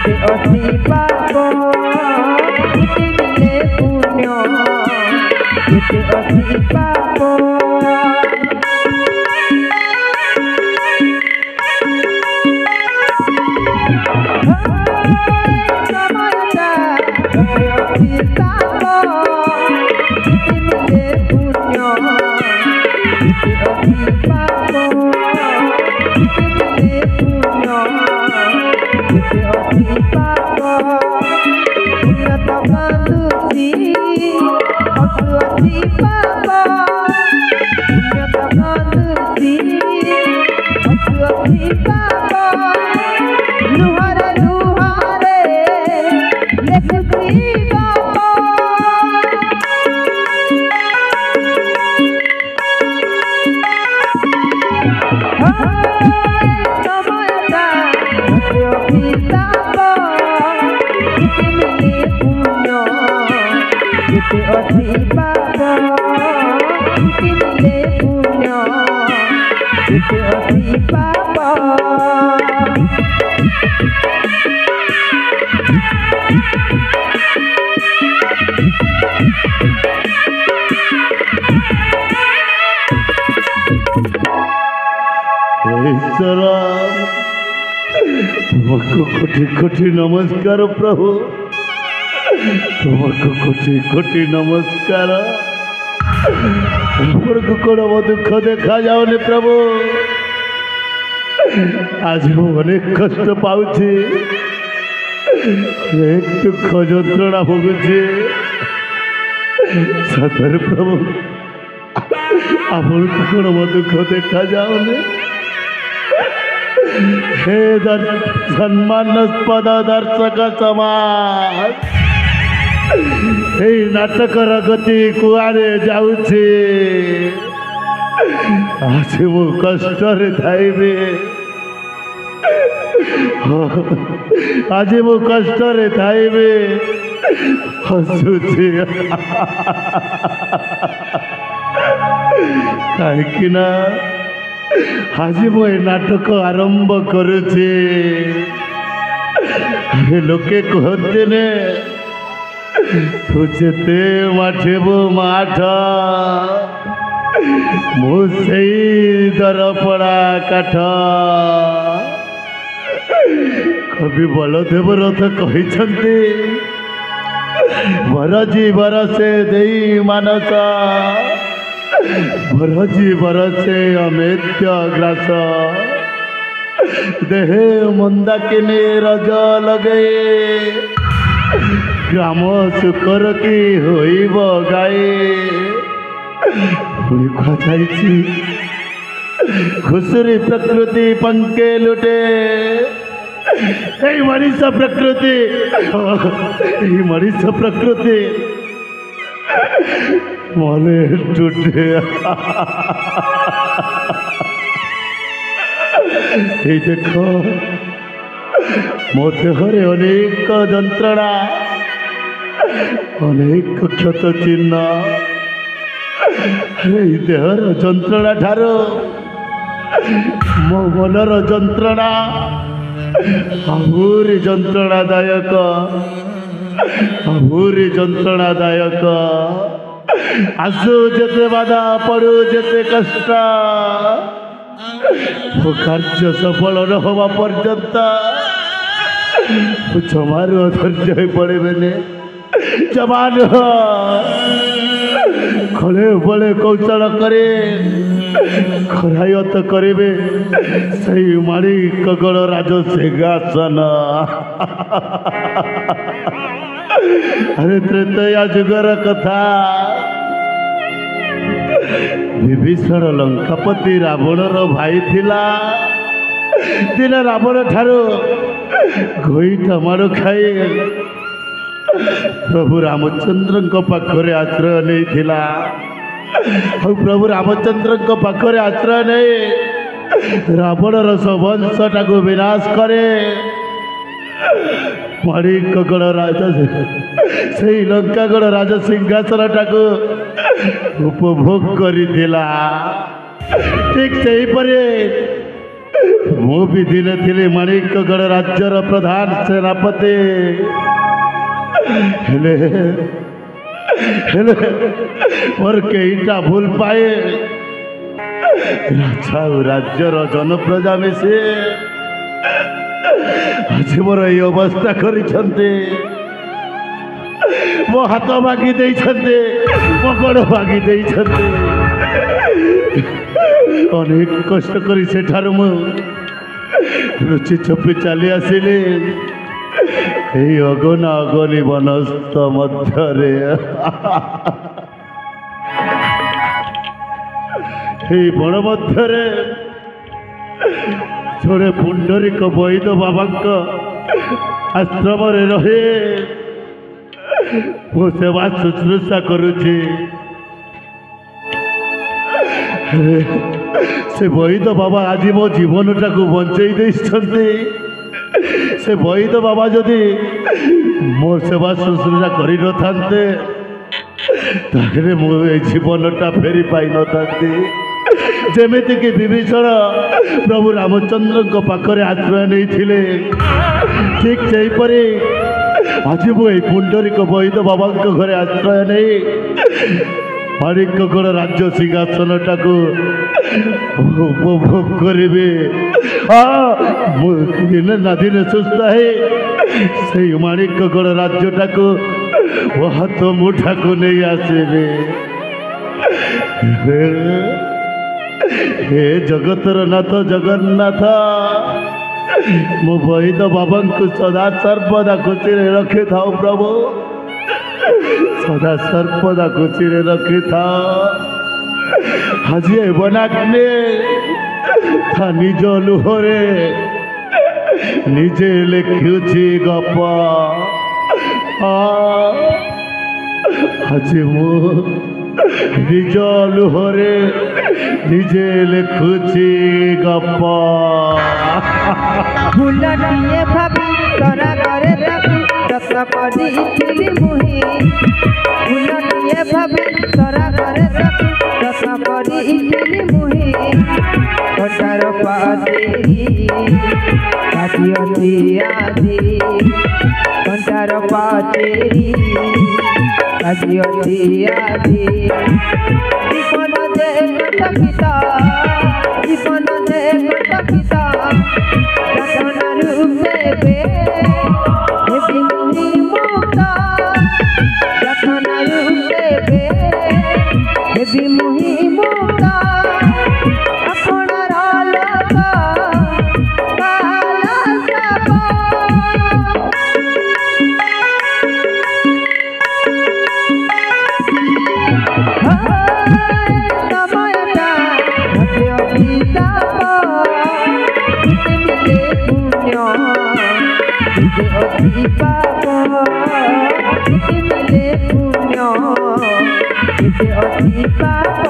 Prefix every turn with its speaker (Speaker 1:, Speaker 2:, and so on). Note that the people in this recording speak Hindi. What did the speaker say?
Speaker 1: जिते असी पाप जिते मिले पुण्य जिते असी पाप तुमको कोटि कोटि नमस्कार प्रभु तुमको कोटि कोटि नमस्कार को कौन मो दुख देखा जाऊनि प्रभु आज मु अनेक कष्ट पाऊँ एक दुख जंत्रणा भोगुची सतर प्रभु आपन को कौन मो दुख देखा जाऊनि हे सम्मानास्पद दर्शक समाज हे नाटकर गति कुआरे जाऊँचे आज मु कष्ट थाइबे आज मु कष्ट थाइबे हसुचे कहीं आज मु नाटक आरंभ करुचे लोके कहते ने तू जेते माठेबु माठ मु दरपड़ा काठ कवि बलदेव रथ कहते बरजी बरसे देई मानस बरजी बरसे अमेत्य ग्रास देहे मंदा किने रज लगे ग्राम सुकर की होइब गाए घुसुरी प्रकृति पंके लुटे मनीष प्रकृति मनीष प्रकृति मने टूटे ये देख मो देहरे अनेक जंत्रणा अनेक क्षत चिन्ह देहर जंत्रणा ठारो मो मनर जंत्रणा आहुरी जंत्रणादायक आहुरी जंत्रणादायक आसु जेते बाधा पड़ू जेते कष्ट वो कार्य सफल न हवा पर्यंत जमार धैर्य पड़े बेने जमान खड़े बड़े कौशल करे खरायत करेंगे सही माणी कगड़ राज सिंहासन अरे त्रेतया जुगर कथा विभीषण लंकापति रावणर भाई थिला दिन रावण ठारो गोईठा माड़ खाई प्रभु रामचंद्र पाखरे आश्रय नहीं थिला प्रभु रामचंद्र पाखरे आश्रय नहीं रावणर वंशटा को विनाश करे माड़ी कगड़ राजा से लंकागढ़ राज सिंहासन टाको उपभोग करिथिला ठीक से ମୁଁ ବି ଦିନେ ଥିଲି ମାଣିକଗଡ଼ ରାଜ୍ୟର ପ୍ରଧାନ ସେନାପତି। ହେଲେ ହେଲେ ମୋର କେଇଟା ଭୁଲ ପାଏ ରାଜା ଆଉ ରାଜ୍ୟର ଜନପ୍ରଜା ମିଶି ଆଜି ମୋର ଏଇ ଅବସ୍ଥା କରିଛନ୍ତି। ମୋ ହାତ ଭାଙ୍ଗି ଦେଇଛନ୍ତି, ମୋ ଗୋଡ଼ ଭାଙ୍ଗି ଦେଇଛନ୍ତି। ଅନେକ କଷ୍ଟ କରି ସେଠାରୁ ମୁଁ ଲୁଚି ଛପି ଚାଲି ଆସିଲି এই অগণা অগণি বনস্থ মধ্যরে। এই বন মধ্যরে জଣେ ପୁଣ୍ଡରିକ ବୈଦ ବାବାଙ୍କ ଆଶ୍ରମରେ ରହି ମୁଁ ସେବା ଶୁଶ୍ରୂଷା କରୁଛି। ସେ ବୈଦ ବାବା ଆଜି ମୋ ଜୀବନଟାକୁ ବଞ୍ଚେଇ ଦେଇଛନ୍ତି। ସେ ବୈଦ ବାବା ଯଦି ମୋ ସେବା ଶୁଶ୍ରୂଷା କରିନଥାନ୍ତେ ତାହେଲେ ମୁଁ ଏ ଜୀବନଟା ଫେରି ପାଇନଥାନ୍ତି। ଯେମିତିକି ବିଭୀଷଣ ପ୍ରଭୁ ରାମଚନ୍ଦ୍ରଙ୍କ ପାଖରେ ଆଶ୍ରୟ ନେଇଥିଲେ, ଠିକ୍ ସେହିପରି ଆଜି ମୁଁ ଏଇ ପୁଣ୍ଡରିକ ବୈଦ ବାବାଙ୍କ ଘରେ ଆଶ୍ରୟ ନେଇ ମାଣିକଗଡ଼ ରାଜ୍ୟ ସିଂହାସନଟାକୁ ଉପଭୋଗ କରିବି। ମୁଁ ଦିନେ ନା ଦିନେ ସୁସ୍ଥ ହେଇ ସେଇ ମାଣିକଗଡ଼ ରାଜ୍ୟଟାକୁ ମୋ ହାତ ମୁଠାକୁ ନେଇ ଆସିବି। हे जगतर नाथ जगन्नाथ, मो बैद बाबांकु सदा सर्वदा खुशी रखी था प्रभु, सदा सर्वदा खुशी रखी था। हाजी बनाग्ने था निज लुहरे निजे लिखुची गप। आज मु निज लुहरे निजे लिखुची गप।
Speaker 2: फूलटिए भाभी तोरा करे ताकू रत्न करी मुही। फूलटिए भाभी तोरा करे ताकू रत्न करी मुही। कटार पातेरी आदि अति आदि, कटार पातेरी आदि अति आदि। जीवन जे कटकिता, जीवन जे कटकिता, रतन रूपे बे बिंदी मुक्ता। रतन रूपे बे बिमुही मुक्ता। अपना लगा काला सपा। अति पाप मिले पुण्य, अति पाप।